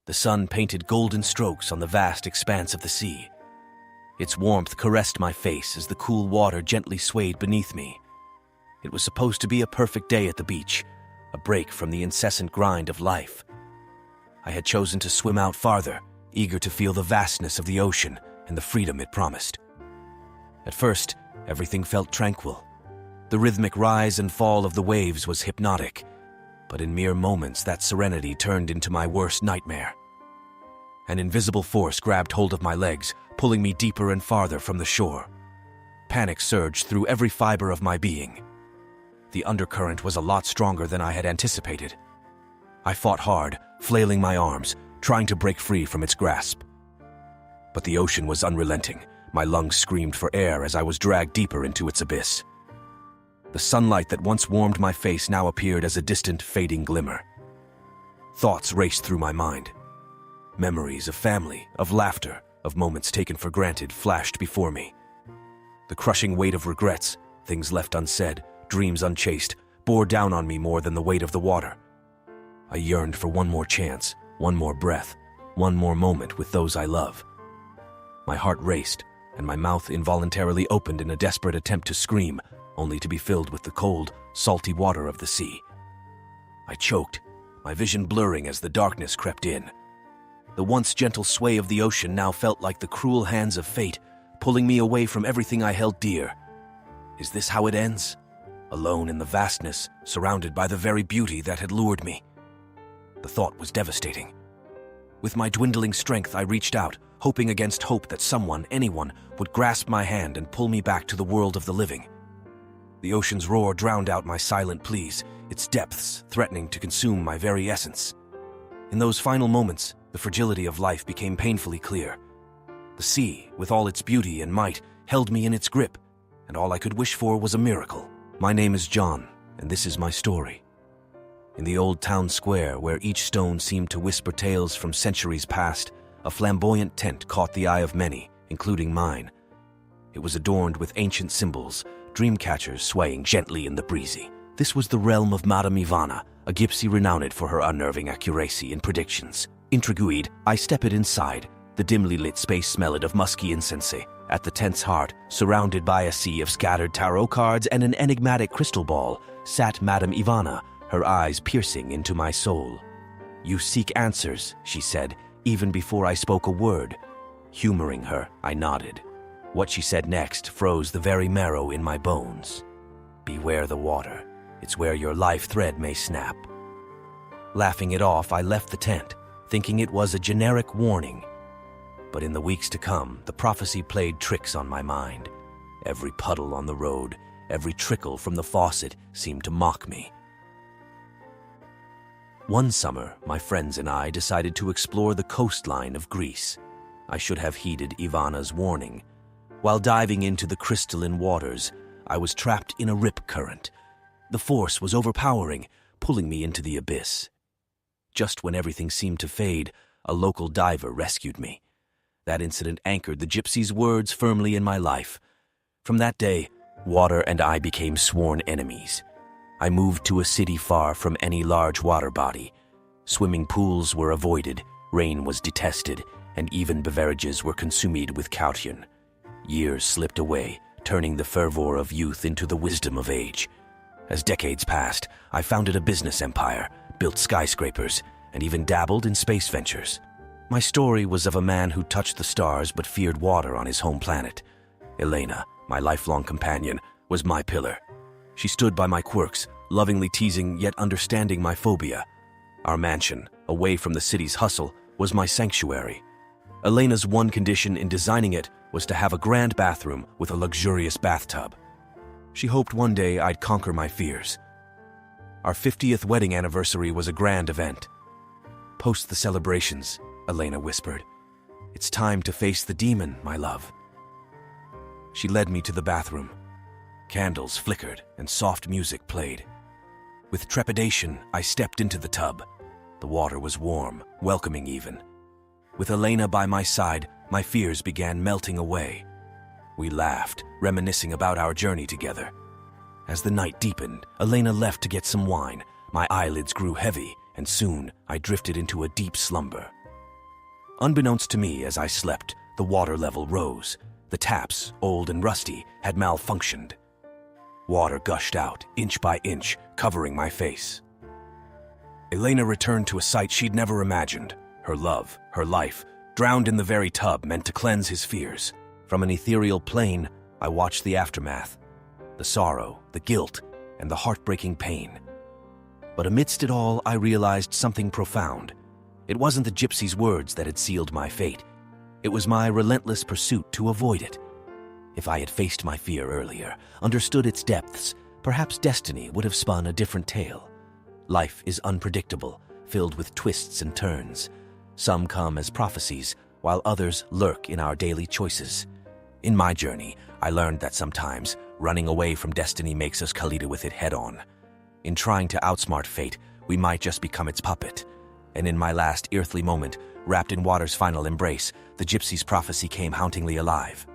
The sun painted golden strokes on the vast expanse of the sea. Its warmth caressed my face as the cool water gently swayed beneath me. It was supposed to be a perfect day at the beach, a break from the incessant grind of life. I had chosen to swim out farther, eager to feel the vastness of the ocean and the freedom it promised. At first, everything felt tranquil. The rhythmic rise and fall of the waves was hypnotic, but in mere moments that serenity turned into my worst nightmare. An invisible force grabbed hold of my legs, pulling me deeper and farther from the shore. Panic surged through every fiber of my being. The undercurrent was a lot stronger than I had anticipated. I fought hard, flailing my arms, trying to break free from its grasp. But the ocean was unrelenting. My lungs screamed for air as I was dragged deeper into its abyss. The sunlight that once warmed my face now appeared as a distant, fading glimmer. Thoughts raced through my mind. Memories of family, of laughter, of moments taken for granted flashed before me. The crushing weight of regrets, things left unsaid, dreams unchased, bore down on me more than the weight of the water. I yearned for one more chance, one more breath, one more moment with those I love. My heart raced, and my mouth involuntarily opened in a desperate attempt to scream, only to be filled with the cold, salty water of the sea. I choked, my vision blurring as the darkness crept in. The once gentle sway of the ocean now felt like the cruel hands of fate, pulling me away from everything I held dear. Is this how it ends? Alone in the vastness, surrounded by the very beauty that had lured me. The thought was devastating. With my dwindling strength, I reached out, hoping against hope that someone, anyone, would grasp my hand and pull me back to the world of the living. The ocean's roar drowned out my silent pleas, its depths threatening to consume my very essence. In those final moments, the fragility of life became painfully clear. The sea, with all its beauty and might, held me in its grip, and all I could wish for was a miracle. My name is John, and this is my story. In the old town square, where each stone seemed to whisper tales from centuries past, a flamboyant tent caught the eye of many, including mine. It was adorned with ancient symbols, dream catchers swaying gently in the breezy. This was the realm of Madame Ivana, a gypsy renowned for her unnerving accuracy in predictions. Intrigued, I stepped inside. The dimly lit space smelled of musky incense. At the tent's heart, surrounded by a sea of scattered tarot cards and an enigmatic crystal ball, sat Madame Ivana, her eyes piercing into my soul. "You seek answers," she said, even before I spoke a word. Humoring her, I nodded. What she said next froze the very marrow in my bones. "Beware the water. It's where your life thread may snap." Laughing it off, I left the tent, thinking it was a generic warning. But in the weeks to come, the prophecy played tricks on my mind. Every puddle on the road, every trickle from the faucet seemed to mock me. One summer, my friends and I decided to explore the coastline of Greece. I should have heeded Ivana's warning. While diving into the crystalline waters, I was trapped in a rip current. The force was overpowering, pulling me into the abyss. Just when everything seemed to fade, a local diver rescued me. That incident anchored the gypsy's words firmly in my life. From that day, water and I became sworn enemies. I moved to a city far from any large water body. Swimming pools were avoided, rain was detested, and even beverages were consumed with caution. Years slipped away, turning the fervor of youth into the wisdom of age. As decades passed, I founded a business empire, built skyscrapers, and even dabbled in space ventures. My story was of a man who touched the stars but feared water on his home planet. Elena, my lifelong companion, was my pillar. She stood by my quirks, lovingly teasing yet understanding my phobia. Our mansion, away from the city's hustle, was my sanctuary. Elena's one condition in designing it was to have a grand bathroom with a luxurious bathtub. She hoped one day I'd conquer my fears. Our 50th wedding anniversary was a grand event. "Post the celebrations," Elena whispered. "It's time to face the demon, my love." She led me to the bathroom. Candles flickered and soft music played. With trepidation, I stepped into the tub. The water was warm, welcoming even. With Elena by my side, my fears began melting away. We laughed, reminiscing about our journey together. As the night deepened, Elena left to get some wine. My eyelids grew heavy, and soon I drifted into a deep slumber. Unbeknownst to me, as I slept, the water level rose. The taps, old and rusty, had malfunctioned. Water gushed out, inch by inch, covering my face. Elena returned to a sight she'd never imagined. Her love, her life, drowned in the very tub meant to cleanse his fears. From an ethereal plane, I watched the aftermath. The sorrow, the guilt, and the heartbreaking pain. But amidst it all, I realized something profound. It wasn't the gypsy's words that had sealed my fate. It was my relentless pursuit to avoid it. If I had faced my fear earlier, understood its depths, perhaps destiny would have spun a different tale. Life is unpredictable, filled with twists and turns. Some come as prophecies, while others lurk in our daily choices. In my journey, I learned that sometimes running away from destiny makes us collide with it head-on. In trying to outsmart fate, we might just become its puppet. And in my last earthly moment, wrapped in water's final embrace, the gypsy's prophecy came hauntingly alive.